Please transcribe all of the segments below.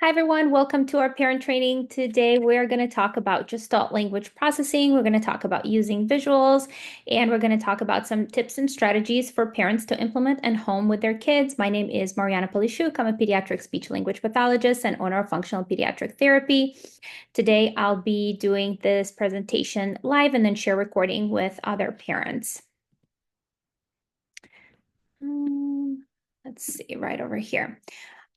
Hi, everyone. Welcome to our parent training. Today, we're going to talk about Gestalt language processing. We're going to talk about using visuals, and we're going to talk about some tips and strategies for parents to implement and home with their kids. My name is Mariana Polistchuk. I'm a pediatric speech language pathologist and owner of Functional Pediatric Therapy. Today, I'll be doing this presentation live and then share recording with other parents. Let's see, right over here.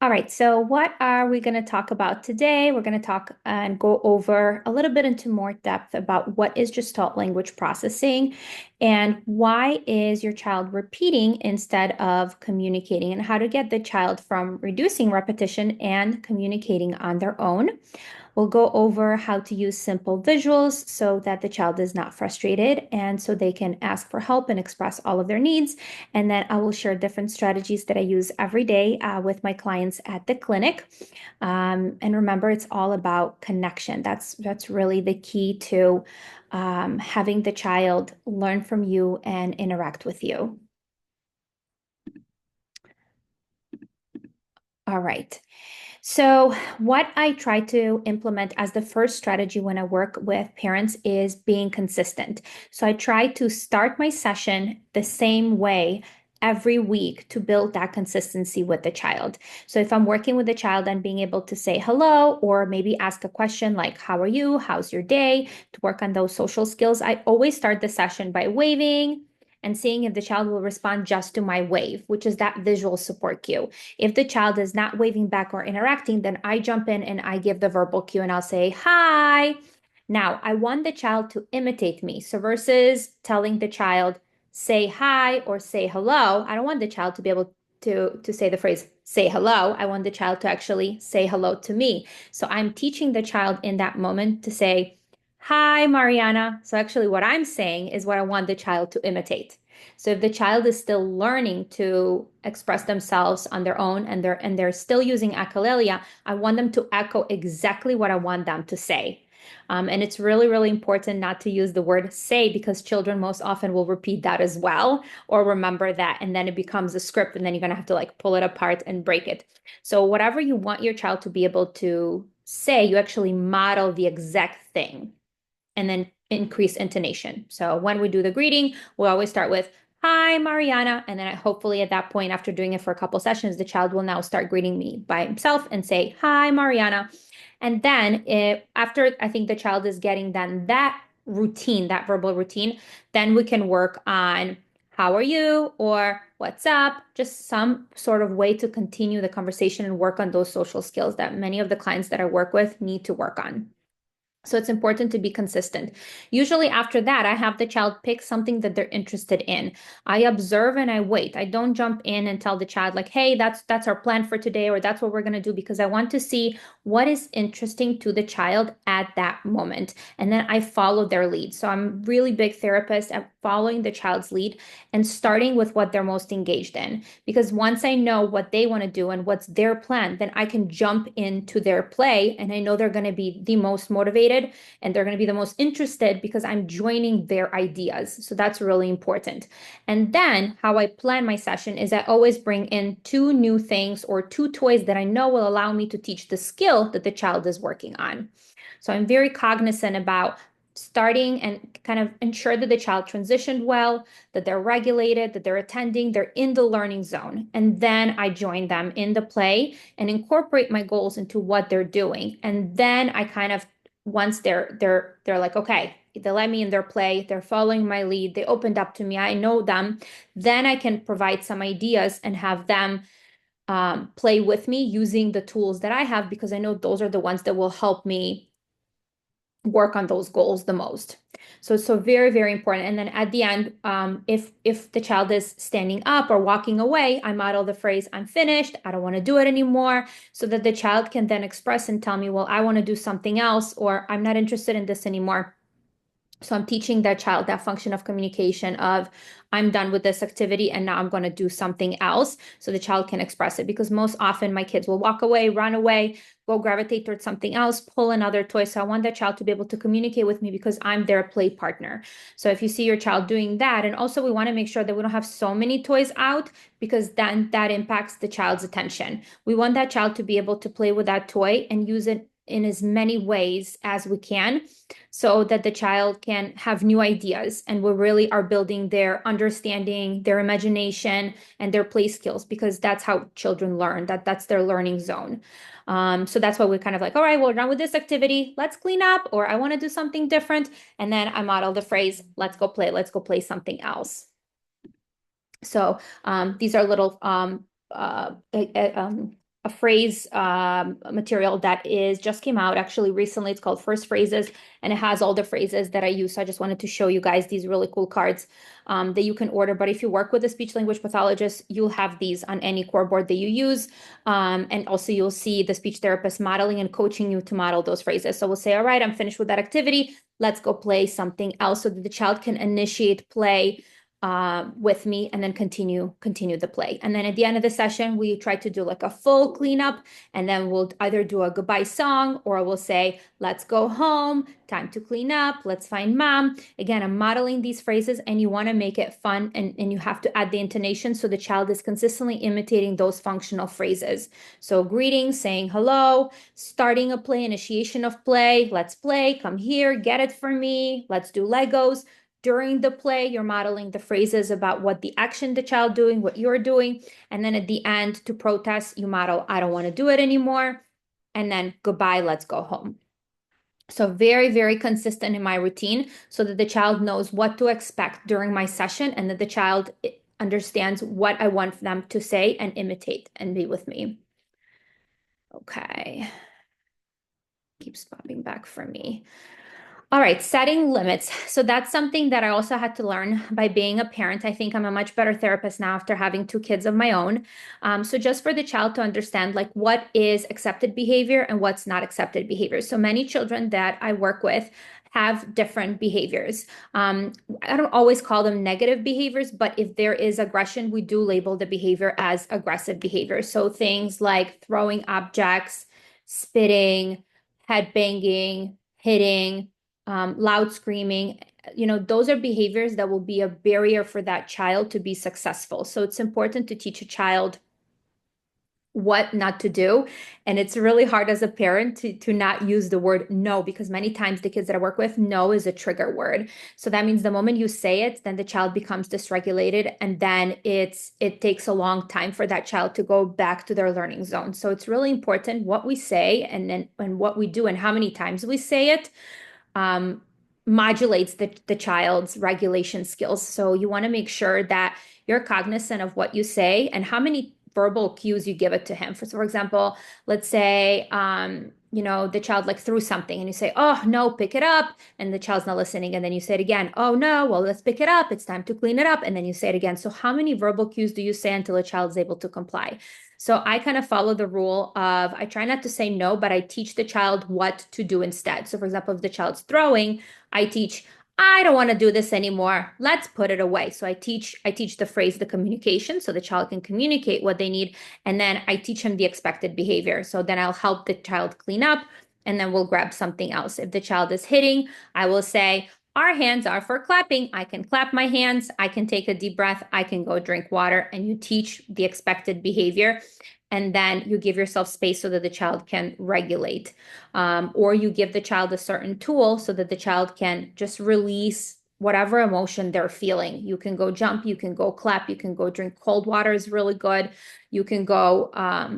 All right, so what are we going to talk about today? We're going to talk and go over a little bit into more depth about what is Gestalt language processing and why is your child repeating instead of communicating, and how to get the child from reducing repetition and communicating on their own. We'll go over how to use simple visuals so that the child is not frustrated and so they can ask for help and express all of their needs. And then I will share different strategies that I use every day with my clients at the clinic. And remember, it's all about connection. That's really the key to having the child learn from you and interact with you. All right. So, what I try to implement as the first strategy when I work with parents is being consistent. So, I try to start my session the same way every week to build that consistency with the child. So, if I'm working with the child and being able to say hello or maybe ask a question like, how are you? How's your day? To work on those social skills, I always start the session by waving and seeing if the child will respond just to my wave, which is that visual support cue. If the child is not waving back or interacting, then I jump in and I give the verbal cue and I'll say, hi. Now, I want the child to imitate me. So versus telling the child, say hi or say hello, I don't want the child to be able to say the phrase, say hello. I want the child to actually say hello to me. So I'm teaching the child in that moment to say, hi, Mariana. So actually, what I'm saying is what I want the child to imitate. So if the child is still learning to express themselves on their own and they're still using echolalia, I want them to echo exactly what I want them to say. And it's really, really important not to use the word say because children most often will repeat that as well or remember that. And then it becomes a script and then you're going to have to like pull it apart and break it. So whatever you want your child to be able to say, you actually model the exact thing and then increase intonation. So when we do the greeting, we always start with, hi, Mariana. And then hopefully at that point, after doing it for a couple sessions, the child will now start greeting me by himself and say, hi, Mariana. And then after I think the child is getting then that routine, that verbal routine, then we can work on how are you or what's up, just some sort of way to continue the conversation and work on those social skills that many of the clients that I work with need to work on. So it's important to be consistent. Usually after that, I have the child pick something that they're interested in. I observe and I wait. I don't jump in and tell the child like, "Hey, that's our plan for today," or "That's what we're going to do," because I want to see what is interesting to the child at that moment. And then I follow their lead. So I'm really big therapist at following the child's lead and starting with what they're most engaged in. Because once I know what they want to do and what's their plan, then I can jump into their play and I know they're going to be the most motivated and they're going to be the most interested because I'm joining their ideas. So that's really important. And then how I plan my session is I always bring in two new things or two toys that I know will allow me to teach the skill that the child is working on. So I'm very cognizant about starting and kind of ensure that the child transitioned well, that they're regulated, that they're attending, they're in the learning zone. And then I join them in the play and incorporate my goals into what they're doing. And then I kind of once they're like, okay, they let me in their play, they're following my lead, they opened up to me, I know them, then I can provide some ideas and have them play with me using the tools that I have because I know those are the ones that will help me work on those goals the most. So very, very important. And then at the end, if the child is standing up or walking away, I model the phrase, I'm finished, I don't want to do it anymore, so that the child can then express and tell me, well, I want to do something else, or I'm not interested in this anymore. So I'm teaching that child that function of communication of I'm done with this activity and now I'm going to do something else so the child can express it. Because most often my kids will walk away, run away, go gravitate towards something else, pull another toy. So I want that child to be able to communicate with me because I'm their play partner. So if you see your child doing that, and also we want to make sure that we don't have so many toys out because then that impacts the child's attention. We want that child to be able to play with that toy and use it in as many ways as we can so that the child can have new ideas and we really are building their understanding, their imagination, and their play skills because that's how children learn, that's their learning zone. So that's why we're kind of like, all right, we're done with this activity. Let's clean up, or I want to do something different. And then I model the phrase, let's go play something else. So these are little a phrase material that is just came out actually recently. It's called First Phrases, and it has all the phrases that I use. So I just wanted to show you guys these really cool cards that you can order. But if you work with a speech language pathologist, you'll have these on any core board that you use. And also you'll see the speech therapist modeling and coaching you to model those phrases. So we'll say, all right, I'm finished with that activity. Let's go play something else so that the child can initiate play with me and then continue the play. And then at the end of the session, we try to do like a full cleanup, and then we'll either do a goodbye song or we'll say, let's go home, time to clean up, let's find mom. Again, I'm modeling these phrases and you want to make it fun and you have to add the intonation so the child is consistently imitating those functional phrases. So greetings, saying hello, starting a play, initiation of play, let's play, come here, get it for me, let's do Legos. During the play, you're modeling the phrases about what the action the child doing, what you're doing. And then at the end to protest, you model, I don't want to do it anymore. And then goodbye, let's go home. So very, very consistent in my routine so that the child knows what to expect during my session and that the child understands what I want them to say and imitate and be with me. Okay. Keeps popping back for me. All right, setting limits. So that's something that I also had to learn by being a parent. I think I'm a much better therapist now after having two kids of my own. So just for the child to understand like what is accepted behavior and what's not accepted behavior. So many children that I work with have different behaviors. I don't always call them negative behaviors, but if there is aggression, we do label the behavior as aggressive behavior. So things like throwing objects, spitting, head banging, hitting, loud screaming, those are behaviors that will be a barrier for that child to be successful. So it's important to teach a child what not to do. And it's really hard as a parent to not use the word no, because many times the kids that I work with, no is a trigger word. So that means the moment you say it, then the child becomes dysregulated. And then it takes a long time for that child to go back to their learning zone. So it's really important what we say and what we do and how many times we say it. Modulates the child's regulation skills. So you want to make sure that you're cognizant of what you say and how many verbal cues you give it to him. For example, let's say, the child like threw something and you say, oh, no, pick it up. And the child's not listening. And then you say it again. Oh, no, well, let's pick it up. It's time to clean it up. And then you say it again. So how many verbal cues do you say until a child is able to comply? So I kind of follow the rule of I try not to say no, but I teach the child what to do instead. So for example, if the child's throwing, I teach, I don't want to do this anymore. Let's put it away. So I teach the phrase, the communication, so the child can communicate what they need. And then I teach him the expected behavior. So then I'll help the child clean up and then we'll grab something else. If the child is hitting, I will say, our hands are for clapping. I can clap my hands. I can take a deep breath. I can go drink water. And you teach the expected behavior. And then you give yourself space so that the child can regulate. Or you give the child a certain tool so that the child can just release whatever emotion they're feeling. You can go jump, you can go clap, you can go drink cold water is really good. You can go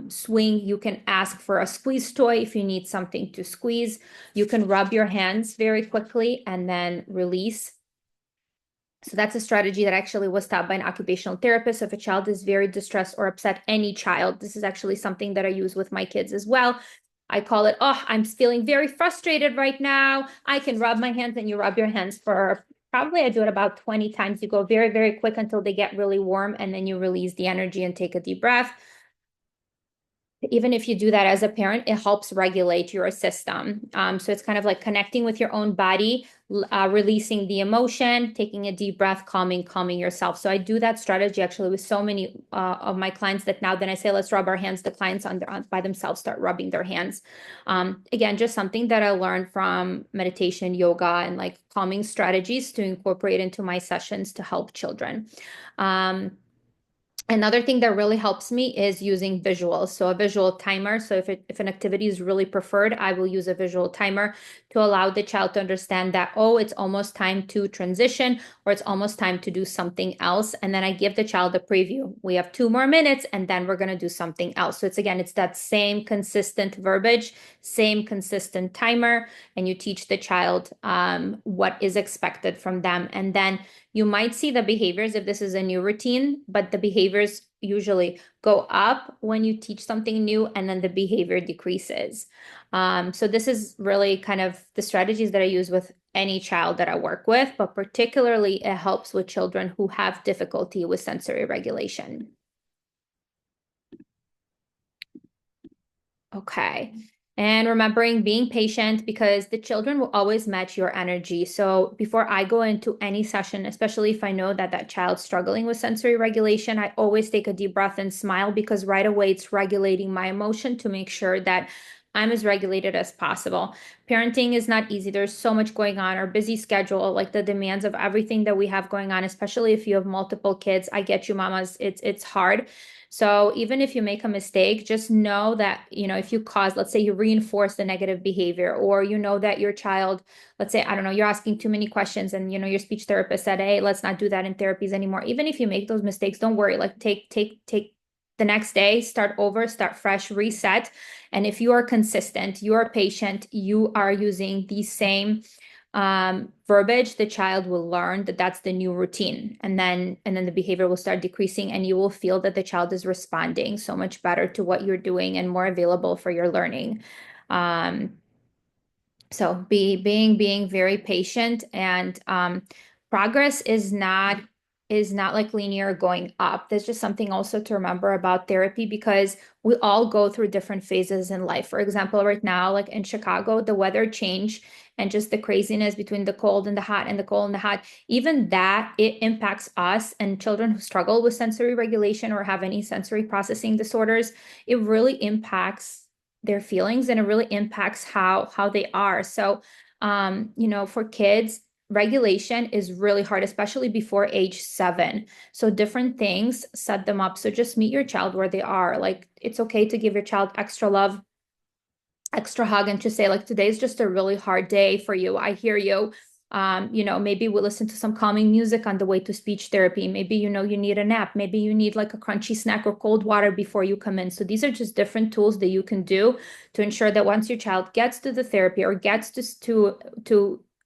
swing. You can ask for a squeeze toy if you need something to squeeze. You can rub your hands very quickly and then release. So that's a strategy that actually was taught by an occupational therapist. So if a child is very distressed or upset, any child, this is actually something that I use with my kids as well. I call it, oh, I'm feeling very frustrated right now. I can rub my hands, and you rub your hands for probably, I do it about 20 times. You go very, very quick until they get really warm, and then you release the energy and take a deep breath. even if you do that as a parent, it helps regulate your system. So it's kind of like connecting with your own body, releasing the emotion, taking a deep breath, calming yourself. So I do that strategy actually with so many of my clients that now then I say, let's rub our hands, the clients by themselves start rubbing their hands. Again, just something that I learned from meditation, yoga, and like calming strategies to incorporate into my sessions to help children. Another thing that really helps me is using visuals. So a visual timer. So if an activity is really preferred, I will use a visual timer to allow the child to understand that, oh, it's almost time to transition or it's almost time to do something else. And then I give the child a preview. We have 2 more minutes and then we're going to do something else. So it's that same consistent verbiage, same consistent timer, and you teach the child what is expected from them. And then you might see the behaviors if this is a new routine, but the behaviors usually go up when you teach something new and then the behavior decreases. So this is really kind of the strategies that I use with any child that I work with, but particularly it helps with children who have difficulty with sensory regulation. Okay. And remembering being patient because the children will always match your energy. So before I go into any session, especially if I know that that child's struggling with sensory regulation, I always take a deep breath and smile because right away it's regulating my emotion to make sure that I'm as regulated as possible. Parenting is not easy. There's so much going on. Our busy schedule, like the demands of everything that we have going on, especially if you have multiple kids. I get you, mamas. It's hard. So even if you make a mistake, just know that, if you cause, let's say you reinforce the negative behavior, or you know that your child, let's say, I don't know, you're asking too many questions and, your speech therapist said, hey, let's not do that in therapies anymore. Even if you make those mistakes, don't worry, like take the next day, start over, start fresh, reset. And if you are consistent, you are patient, you are using the same verbiage, the child will learn that that's the new routine, and then the behavior will start decreasing, and you will feel that the child is responding so much better to what you're doing and more available for your learning. So being very patient, and progress is not like linear going up. There's just something also to remember about therapy because we all go through different phases in life. For example, right now, like in Chicago, the weather change and just the craziness between the cold and the hot and the cold and the hot, even that it impacts us and children who struggle with sensory regulation or have any sensory processing disorders. It really impacts their feelings and it really impacts how they are. So, for kids, regulation is really hard, especially before age 7. So different things set them up. So just meet your child where they are. Like it's okay to give your child extra love, extra hug, and to say like, today's just a really hard day for you. I hear you. Maybe we'll listen to some calming music on the way to speech therapy. Maybe, you need a nap. Maybe you need like a crunchy snack or cold water before you come in. So these are just different tools that you can do to ensure that once your child gets to the therapy or gets to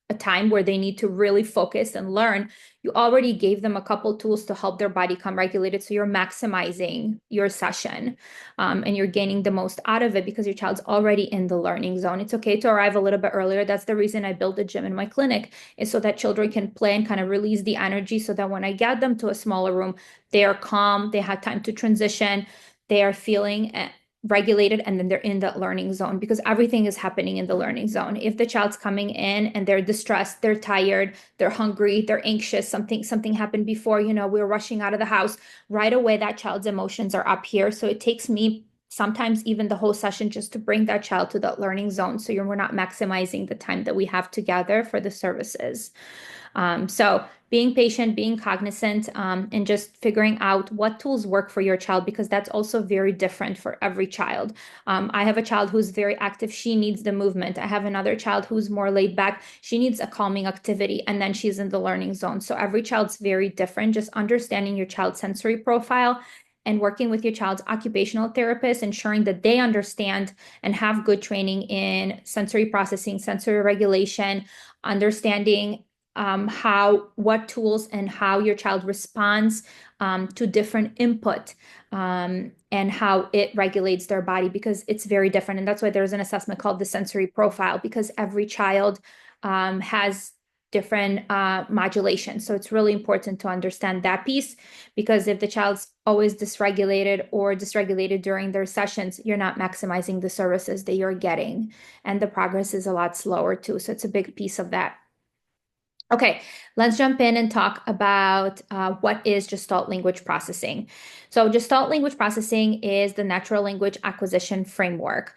a time where they need to really focus and learn, you already gave them a couple tools to help their body come regulated. So you're maximizing your session, and you're gaining the most out of it because your child's already in the learning zone. It's okay to arrive a little bit earlier. That's the reason I built a gym in my clinic, is so that children can play and kind of release the energy so that when I get them to a smaller room, they are calm, they have time to transition, they are feeling regulated, and then they're in that learning zone because everything is happening in the learning zone. If the child's coming in and they're distressed, they're tired, they're hungry, they're anxious, something happened before, we're rushing out of the house, right away that child's emotions are up here. So it takes me sometimes even the whole session just to bring that child to that learning zone, so we're not maximizing the time that we have together for the services. So being patient, being cognizant, and just figuring out what tools work for your child, because that's also very different for every child. I have a child who's very active. She needs the movement. I have another child who's more laid back. She needs a calming activity, and then she's in the learning zone. So every child's very different. Just understanding your child's sensory profile and working with your child's occupational therapist, ensuring that they understand and have good training in sensory processing, sensory regulation, understanding what tools and how your child responds to different input, and how it regulates their body, because it's very different. And that's why there's an assessment called the sensory profile, because every child has different modulations. So it's really important to understand that piece, because if the child's always dysregulated or dysregulated during their sessions, you're not maximizing the services that you're getting, and the progress is a lot slower too. So it's a big piece of that. Okay, let's jump in and talk about what is Gestalt language processing. So Gestalt language processing is the natural language acquisition framework.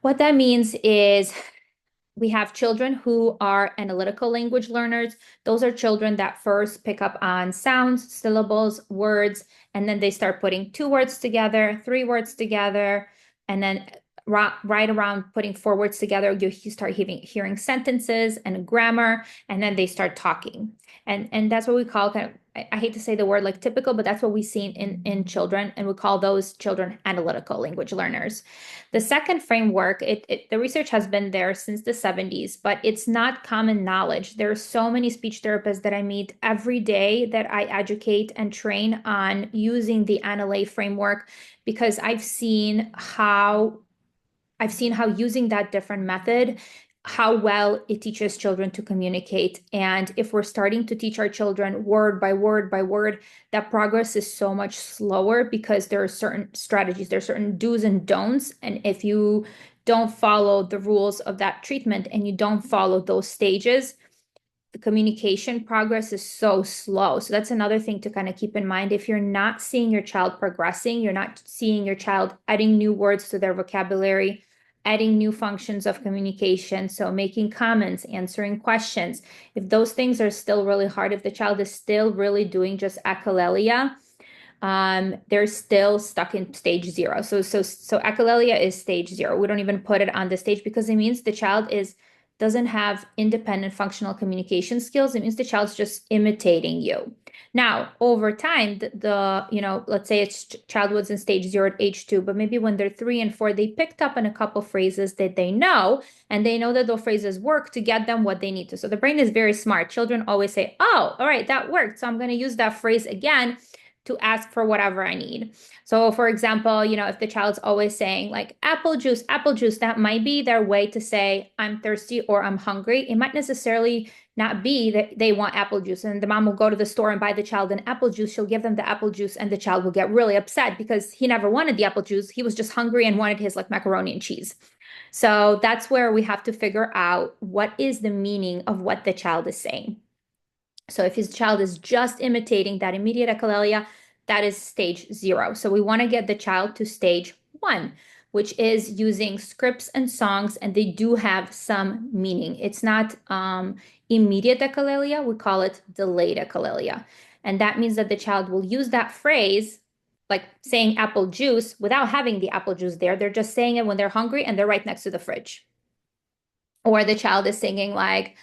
What that means is we have children who are analytical language learners. Those are children that first pick up on sounds, syllables, words, and then they start putting 2 words together, 3 words together, and then right around putting 4 words together, you start hearing sentences and grammar, and then they start talking. And that's what we call kind of, I hate to say the word like typical, but that's what we see in children, and we call those children analytical language learners. The second framework, the research has been there since the 70s, but it's not common knowledge. There are so many speech therapists that I meet every day that I educate and train on using the NLA framework, because I've seen how using that different method, how well it teaches children to communicate. And if we're starting to teach our children word by word by word, that progress is so much slower, because there are certain strategies, there are certain do's and don'ts. And if you don't follow the rules of that treatment and you don't follow those stages, the communication progress is so slow. So that's another thing to kind of keep in mind. If you're not seeing your child progressing, you're not seeing your child adding new words to their vocabulary, adding new functions of communication, so making comments, answering questions. If those things are still really hard, if the child is still really doing just echolalia, they're still stuck in stage 0. So echolalia is stage 0. We don't even put it on the stage, because it means the child doesn't have independent functional communication skills. It means the child's just imitating you. Now, over time, let's say it's child was in stage 0 at age 2, but maybe when they're 3 and 4, they picked up on a couple phrases that they know, and they know that those phrases work to get them what they need to. So the brain is very smart. Children always say, oh, all right, that worked, so I'm going to use that phrase again to ask for whatever I need. So for example, if the child's always saying like apple juice, that might be their way to say I'm thirsty or I'm hungry. It might necessarily not be that they want apple juice, and the mom will go to the store and buy the child an apple juice. She'll give them the apple juice, and the child will get really upset because he never wanted the apple juice. He was just hungry and wanted his like macaroni and cheese. So that's where we have to figure out what is the meaning of what the child is saying. So if his child is just imitating that immediate echolalia, that is stage 0. So we want to get the child to stage 1, which is using scripts and songs, and they do have some meaning. It's not immediate echolalia, we call it delayed echolalia. And that means that the child will use that phrase, like saying apple juice, without having the apple juice there. They're just saying it when they're hungry and they're right next to the fridge. Or the child is singing like,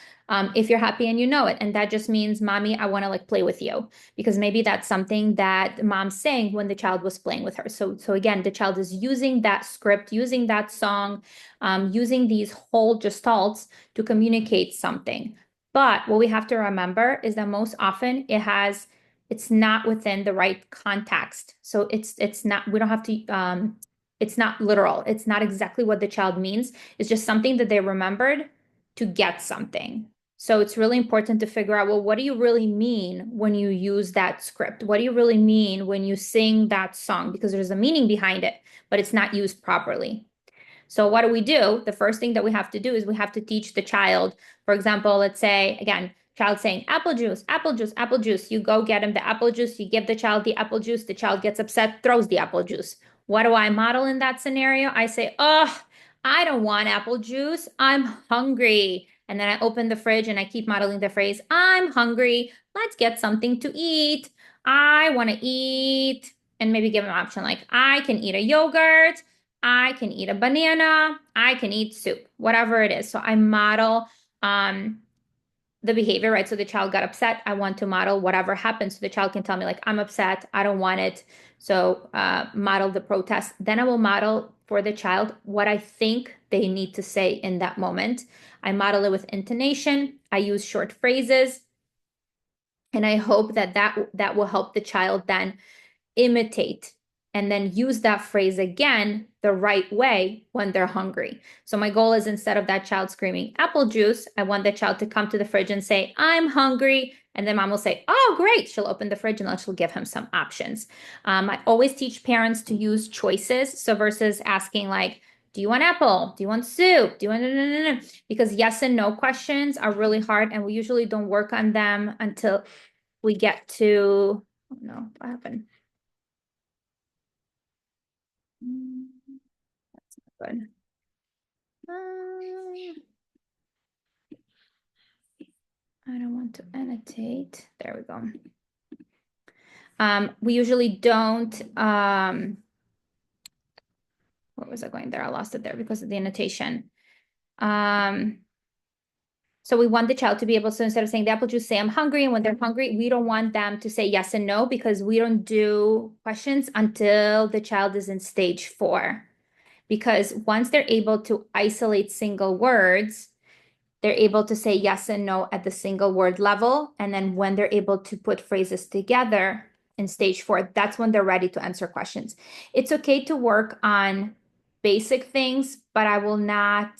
if you're happy and you know it. And that just means, mommy, I want to like play with you. Because maybe that's something that mom's saying when the child was playing with her. So again, the child is using that script, using that song, using these whole gestalts to communicate something. But what we have to remember is that most often it's not within the right context. So it's not, we don't have to, it's not literal. It's not exactly what the child means. It's just something that they remembered to get something. So it's really important to figure out, well, what do you really mean when you use that script? What do you really mean when you sing that song? Because there's a meaning behind it, but it's not used properly. So what do? The first thing that we have to do is we have to teach the child. For example, let's say, again, child saying apple juice, apple juice, apple juice. You go get him the apple juice. You give the child the apple juice. The child gets upset, throws the apple juice. What do I model in that scenario? I say, oh, I don't want apple juice. I'm hungry. And then I open the fridge and I keep modeling the phrase, I'm hungry. Let's get something to eat. I want to eat. And maybe give an option like, I can eat a yogurt. I can eat a banana. I can eat soup, whatever it is. So I model the behavior, right? So the child got upset. I want to model whatever happens. So the child can tell me like, I'm upset. I don't want it. So model the protest. Then I will model for the child what I think they need to say in that moment. I model it with intonation. I use short phrases. And I hope that will help the child then imitate and then use that phrase again the right way when they're hungry. So my goal is, instead of that child screaming apple juice, I want the child to come to the fridge and say, I'm hungry. And then mom will say, oh, great. She'll open the fridge and she'll give him some options. I always teach parents to use choices. So versus asking like, do you want apple? Do you want soup? Do you want no, no, no, no? Because yes and no questions are really hard, and we usually don't work on them until we get to, oh no, what happened? That's not good. I don't want to annotate. There we go. We usually don't, where was I going there? I lost it there because of the annotation. So we want the child to be able to, instead of saying the apple juice, say I'm hungry. And when they're hungry, we don't want them to say yes and no, because we don't do questions until the child is in stage 4. Because once they're able to isolate single words, they're able to say yes and no at the single word level. And then when they're able to put phrases together in stage 4, that's when they're ready to answer questions. It's okay to work on basic things, but I will not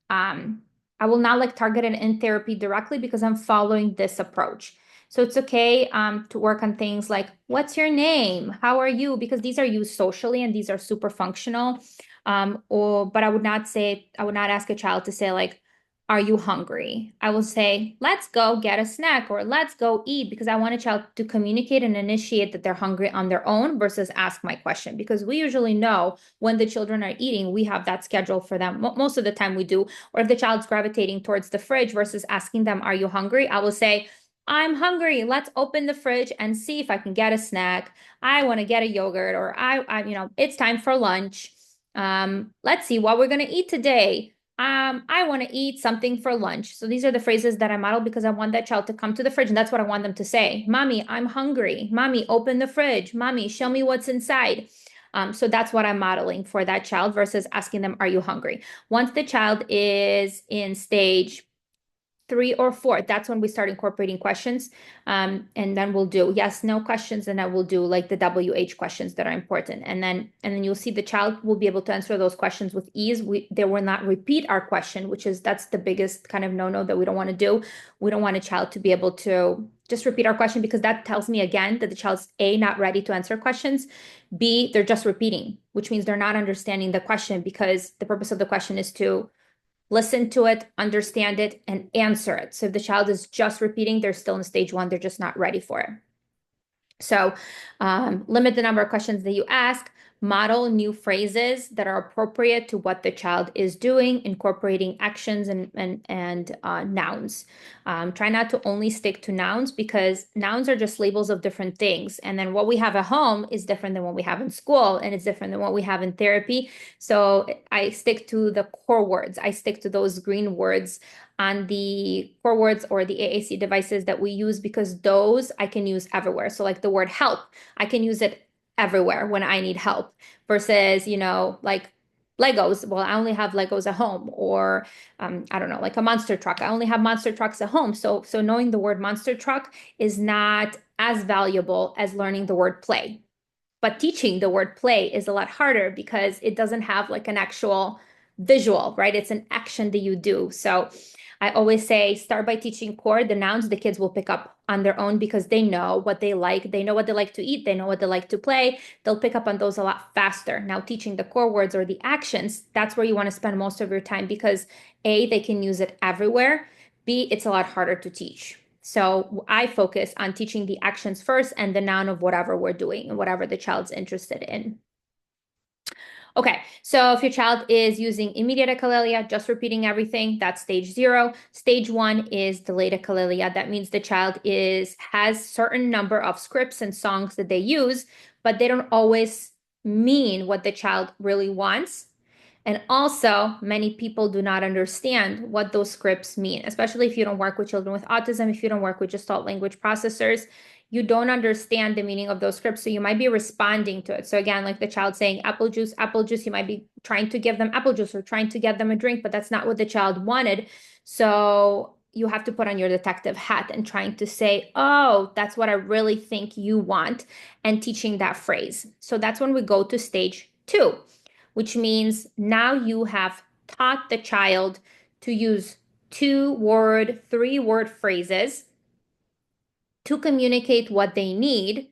like target it in therapy directly, because I'm following this approach. So it's okay to work on things like, what's your name? How are you? Because these are used socially and these are super functional. But I would not ask a child to say like, are you hungry? I will say, let's go get a snack, or let's go eat, because I want a child to communicate and initiate that they're hungry on their own versus ask my question. Because we usually know when the children are eating, we have that schedule for them. Most of the time we do. Or if the child's gravitating towards the fridge versus asking them, are you hungry? I will say, I'm hungry. Let's open the fridge and see if I can get a snack. I want to get a yogurt, or it's time for lunch. Let's see what we're going to eat today. I want to eat something for lunch. So these are the phrases that I model, because I want that child to come to the fridge, and that's what I want them to say. Mommy, I'm hungry. Mommy, open the fridge. Mommy, show me what's inside. So that's what I'm modeling for that child versus asking them, are you hungry? Once the child is in stage 3 or 4, that's when we start incorporating questions. And then we'll do yes, no questions, and I will do like the WH questions that are important. And then you'll see the child will be able to answer those questions with ease. They will not repeat our question, that's the biggest kind of no-no that we don't want to do. We don't want a child to be able to just repeat our question, because that tells me again that the child's A, not ready to answer questions, B, they're just repeating, which means they're not understanding the question, because the purpose of the question is to listen to it, understand it, and answer it. So if the child is just repeating, they're still in stage 1, they're just not ready for it. So limit the number of questions that you ask. Model new phrases that are appropriate to what the child is doing, incorporating actions and nouns. Try not to only stick to nouns, because nouns are just labels of different things. And then what we have at home is different than what we have in school, and it's different than what we have in therapy. So I stick to the core words. I stick to those green words on the core words or the AAC devices that we use, because those I can use everywhere. So like the word help, I can use it everywhere when I need help, versus, like Legos. Well, I only have Legos at home, or I don't know, like a monster truck. I only have monster trucks at home. So knowing the word monster truck is not as valuable as learning the word play. But teaching the word play is a lot harder, because it doesn't have like an actual visual, right? It's an action that you do. So I always say, start by teaching core. The nouns the kids will pick up on their own, because they know what they like. They know what they like to eat. They know what they like to play. They'll pick up on those a lot faster. Now, teaching the core words or the actions, that's where you want to spend most of your time, because A, they can use it everywhere. B, it's a lot harder to teach. So I focus on teaching the actions first and the noun of whatever we're doing and whatever the child's interested in. Okay, so if your child is using immediate echolalia, just repeating everything, that's stage 0. Stage 1 is delayed echolalia. That means the child has certain number of scripts and songs that they use, but they don't always mean what the child really wants. And also, many people do not understand what those scripts mean, especially if you don't work with children with autism, if you don't work with Gestalt language processors. You don't understand the meaning of those scripts, so you might be responding to it. So again, like the child saying apple juice, you might be trying to give them apple juice or trying to get them a drink, but that's not what the child wanted. So you have to put on your detective hat and trying to say, oh, that's what I really think you want, and teaching that phrase. So that's when we go to stage 2, which means now you have taught the child to use 2-word, 3-word phrases to communicate what they need.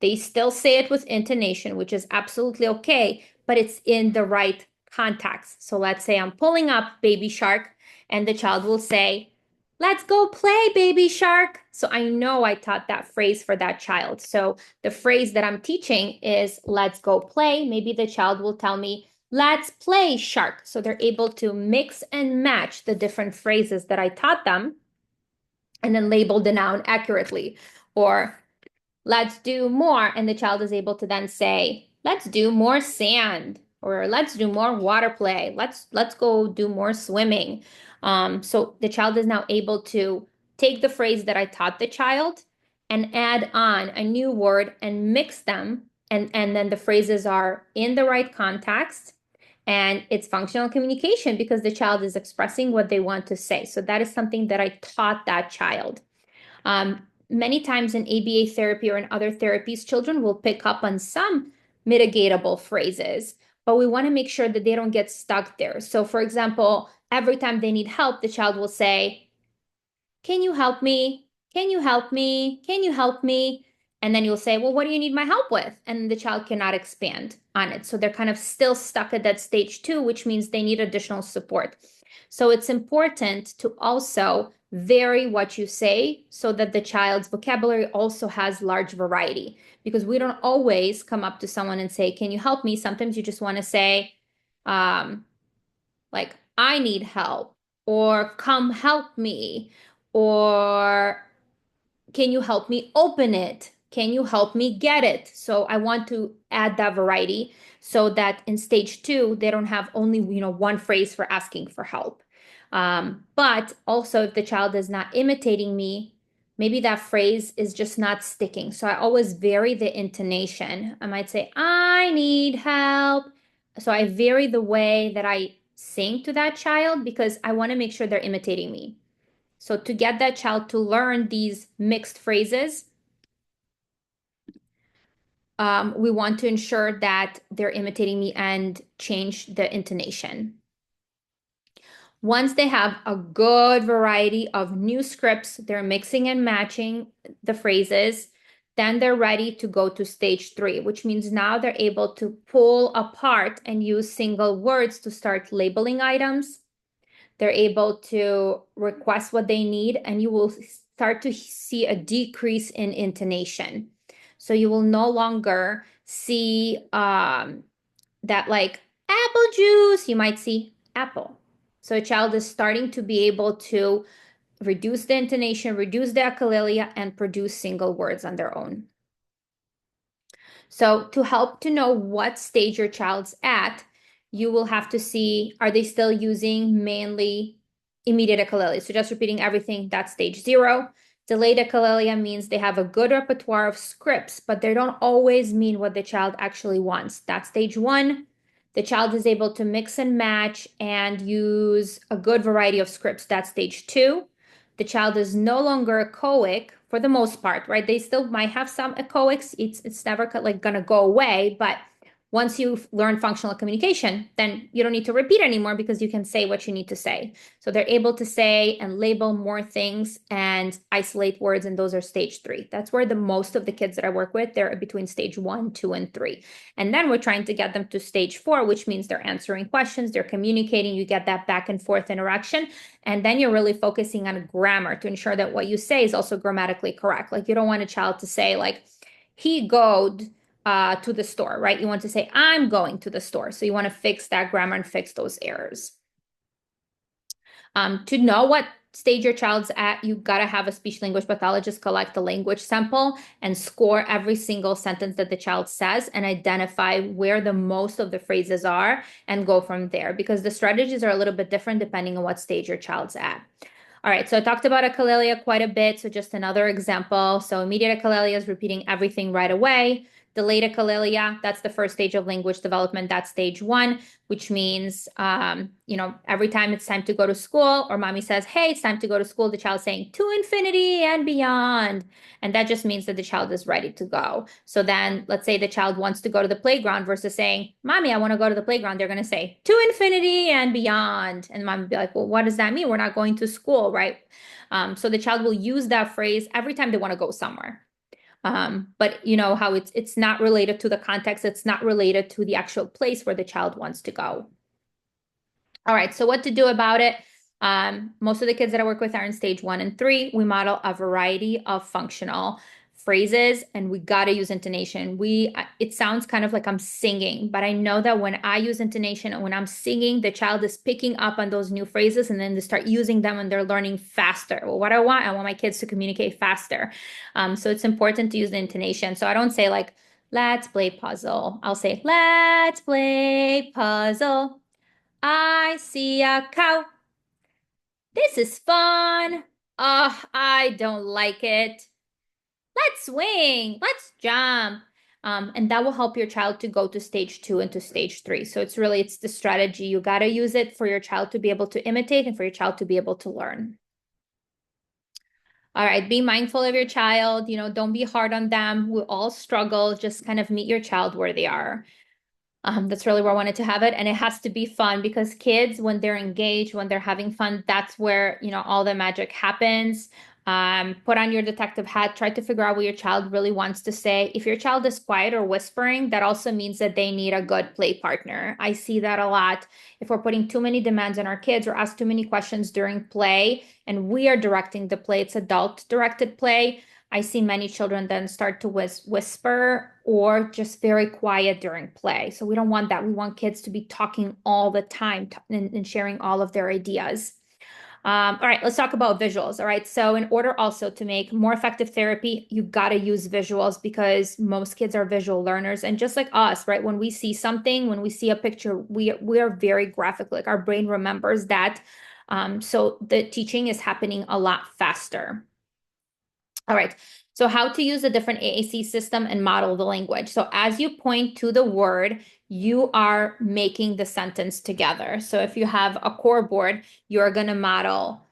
They still say it with intonation, which is absolutely okay, but it's in the right context. So let's say I'm pulling up Baby Shark, and the child will say, let's go play, Baby Shark. So I know I taught that phrase for that child. So the phrase that I'm teaching is let's go play. Maybe the child will tell me, let's play shark. So they're able to mix and match the different phrases that I taught them and then label the noun accurately. Or let's do more. And the child is able to then say, let's do more sand, or let's do more water play. Let's go do more swimming. So the child is now able to take the phrase that I taught the child and add on a new word and mix them. And then the phrases are in the right context, and it's functional communication because the child is expressing what they want to say. So that is something that I taught that child. Many times in ABA therapy or in other therapies, children will pick up on some mitigatable phrases, but we want to make sure that they don't get stuck there. So, for example, every time they need help, the child will say, can you help me? Can you help me? Can you help me? And then you'll say, well, what do you need my help with? And the child cannot expand on it. So they're kind of still stuck at that stage 2, which means they need additional support. So it's important to also vary what you say so that the child's vocabulary also has large variety, because we don't always come up to someone and say, can you help me? Sometimes you just want to say, like, I need help, or come help me, or can you help me open it? Can you help me get it? So I want to add that variety so that in stage 2, they don't have only, one phrase for asking for help. But also, if the child is not imitating me, maybe that phrase is just not sticking. So I always vary the intonation. I might say, I need help. So I vary the way that I sing to that child because I want to make sure they're imitating me. So to get that child to learn these mixed phrases, we want to ensure that they're imitating me and change the intonation. Once they have a good variety of new scripts, they're mixing and matching the phrases, then they're ready to go to stage 3, which means now they're able to pull apart and use single words to start labeling items. They're able to request what they need, and you will start to see a decrease in intonation. So you will no longer see that like apple juice, you might see apple. So a child is starting to be able to reduce the intonation, reduce the echolalia, and produce single words on their own. So to help to know what stage your child's at, you will have to see, are they still using mainly immediate echolalia? So just repeating everything, that's stage 0. Delayed echolalia means they have a good repertoire of scripts, but they don't always mean what the child actually wants. That's stage 1. The child is able to mix and match and use a good variety of scripts. That's stage 2. The child is no longer echoic for the most part, right? They still might have some echoics. It's never like gonna go away, but once you've learned functional communication, then you don't need to repeat anymore because you can say what you need to say. So they're able to say and label more things and isolate words, and those are stage 3. That's where the most of the kids that I work with, they're between stage 1, 2, and 3. And then we're trying to get them to stage 4, which means they're answering questions, they're communicating, you get that back and forth interaction. And then you're really focusing on grammar to ensure that what you say is also grammatically correct. Like you don't want a child to say like, he goed to the store, right? You want to say, I'm going to the store. So you want to fix that grammar and fix those errors. To know what stage your child's at, you got to have a speech language pathologist collect the language sample and score every single sentence that the child says and identify where the most of the phrases are and go from there, because the strategies are a little bit different depending on what stage your child's at. All right, so I talked about echolalia quite a bit. So just another example. So immediate echolalia is repeating everything right away. Delayed echolalia, that's the first stage of language development. That's stage one, which means, every time it's time to go to school or mommy says, hey, it's time to go to school, the child's saying to infinity and beyond. And that just means that the child is ready to go. So then let's say the child wants to go to the playground versus saying, mommy, I want to go to the playground. They're going to say to infinity and beyond. And mom would be like, well, what does that mean? We're not going to school, right? So the child will use that phrase every time they want to go somewhere. But you know how it's not related to the context. It's not related to the actual place where the child wants to go. All right, so what to do about it? Most of the kids that I work with are in stage 1 and 3. We model a variety of functional phrases, and we got to use intonation. It sounds kind of like I'm singing, but I know that when I use intonation and when I'm singing, the child is picking up on those new phrases and then they start using them and they're learning faster. Well, what I want my kids to communicate faster. So it's important to use the intonation. So I don't say like, let's play puzzle. I'll say, let's play puzzle. I see a cow. This is fun. Oh, I don't like it. Let's swing. Let's jump. And that will help your child to go to stage 2 and to stage 3. So it's the strategy. You got to use it for your child to be able to imitate and for your child to be able to learn. All right, be mindful of your child. Don't be hard on them. We all struggle. Just kind of meet your child where they are. That's really where I wanted to have it. And it has to be fun because kids, when they're engaged, when they're having fun, that's where, all the magic happens. Put on your detective hat, try to figure out what your child really wants to say. If your child is quiet or whispering, that also means that they need a good play partner. I see that a lot. If we're putting too many demands on our kids or ask too many questions during play, and we are directing the play, it's adult-directed play, I see many children then start to whisper or just very quiet during play. So we don't want that. We want kids to be talking all the time and sharing all of their ideas. All right, let's talk about visuals. All right, so in order also to make more effective therapy, you got to use visuals because most kids are visual learners. And just like us, right, when we see something, when we see a picture, we are very graphic, like our brain remembers that. So the teaching is happening a lot faster. All right, so how to use a different AAC system and model the language. So as you point to the word, you are making the sentence together. So if you have a core board, you're going to model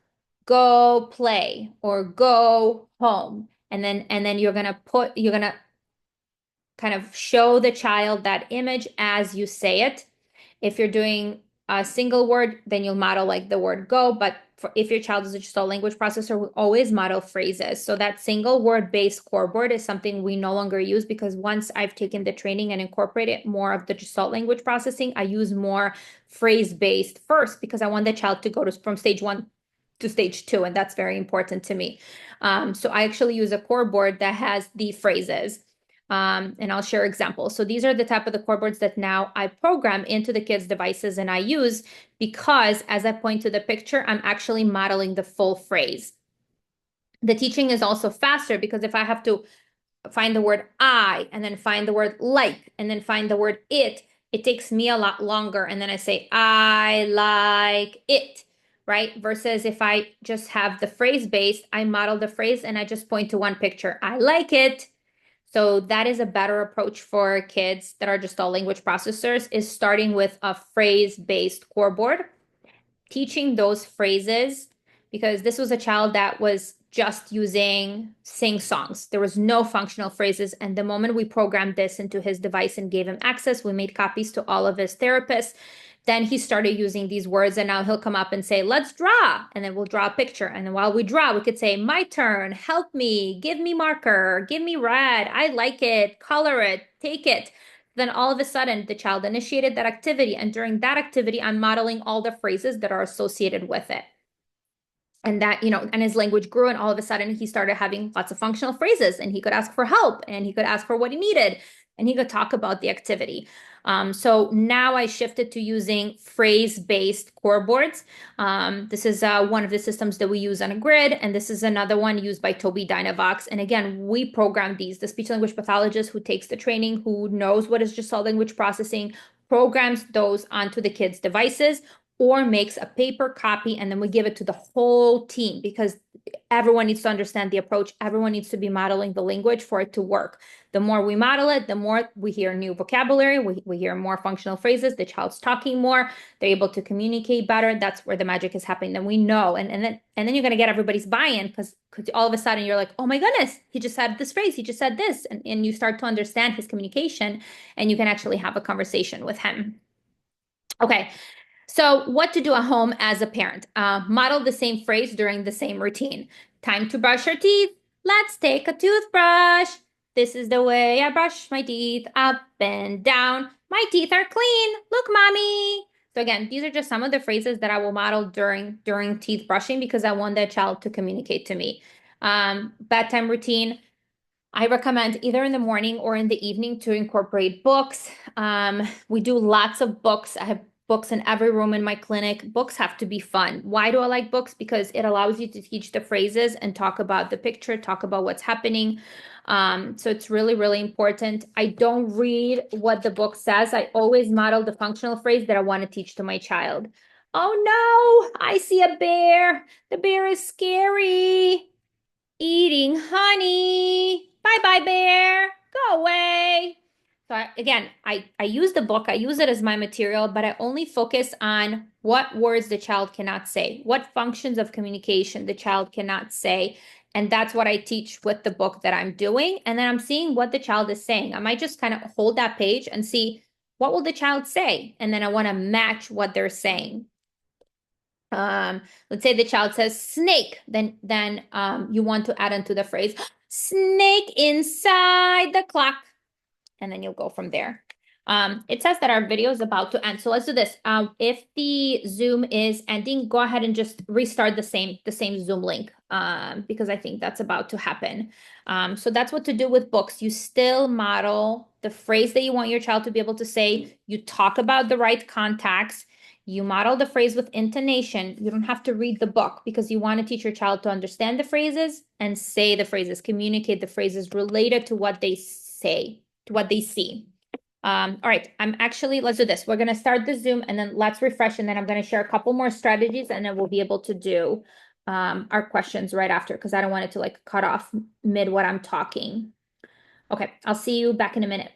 go play or go home. And then you're going to kind of show the child that image as you say it. If you're doing a single word, then you'll model like the word go. But if your child is a gestalt language processor, we always model phrases. So that single word based core board is something we no longer use because once I've taken the training and incorporated more of the gestalt language processing, I use more phrase based first because I want the child to go from stage 1 to stage 2, and that's very important to me. So I actually use a core board that has the phrases. And I'll share examples. So these are the type of the core boards that now I program into the kids' devices and I use because as I point to the picture, I'm actually modeling the full phrase. The teaching is also faster because if I have to find the word I and then find the word like and then find the word it takes me a lot longer. And then I say, I like it, right? Versus if I just have the phrase based, I model the phrase and I just point to one picture. I like it. So that is a better approach for kids that are just all language processors is starting with a phrase-based core board, teaching those phrases because this was a child that was just using sing songs. There was no functional phrases. And the moment we programmed this into his device and gave him access, we made copies to all of his therapists. Then he started using these words and now he'll come up and say, let's draw. And then we'll draw a picture. And then while we draw, we could say, my turn, help me, give me marker, give me red. I like it, color it, take it. Then all of a sudden the child initiated that activity. And during that activity, I'm modeling all the phrases that are associated with it. And that, and his language grew and all of a sudden he started having lots of functional phrases and he could ask for help and he could ask for what he needed and he could talk about the activity. So now I shifted to using phrase-based core boards. This is one of the systems that we use on a grid, and this is another one used by Toby Dynavox. And again, we program these. The speech language pathologist who takes the training, who knows what is gestalt language processing, programs those onto the kids' devices. or makes a paper copy, and then we give it to the whole team because everyone needs to understand the approach. Everyone needs to be modeling the language for it to work. The more we model it, the more we hear new vocabulary, we hear more functional phrases, the child's talking more, they're able to communicate better. That's where the magic is happening. Then we know, and then you're going to get everybody's buy-in because all of a sudden you're like, oh my goodness, he just said this phrase, he just said this, and you start to understand his communication, and you can actually have a conversation with him. Okay, so what to do at home as a parent? Model the same phrase during the same routine. Time to brush your teeth. Let's take a toothbrush. This is the way I brush my teeth, up and down. My teeth are clean. Look, mommy. So again, these are just some of the phrases that I will model during teeth brushing because I want that child to communicate to me. Bedtime routine. I recommend either in the morning or in the evening to incorporate books. We do lots of books. I have books in every room in my clinic. Books have to be fun. Why do I like books? Because it allows you to teach the phrases and talk about the picture, talk about what's happening. So it's really, really important. I don't read what the book says. I always model the functional phrase that I want to teach to my child. Oh no, I see a bear. The bear is scary. Eating honey. Bye-bye, bear. Go away. So I use the book, I use it as my material, but I only focus on what words the child cannot say, what functions of communication the child cannot say. And that's what I teach with the book that I'm doing. And then I'm seeing what the child is saying. I might just kind of hold that page and see what will the child say. And then I want to match what they're saying. Let's say the child says snake, then you want to add into the phrase snake inside the clock, and then you'll go from there. It says that our video is about to end, so let's do this. If the Zoom is ending, go ahead and just restart the same Zoom link because I think that's about to happen. So that's what to do with books. You still model the phrase that you want your child to be able to say. You talk about the right contacts. You model the phrase with intonation. You don't have to read the book because you want to teach your child to understand the phrases and say the phrases, communicate the phrases related to what they say, to what they see. All right, let's do this. We're going to start the Zoom and then let's refresh. And then I'm going to share a couple more strategies and then we'll be able to do our questions right after because I don't want it to like cut off mid what I'm talking. Okay, I'll see you back in a minute.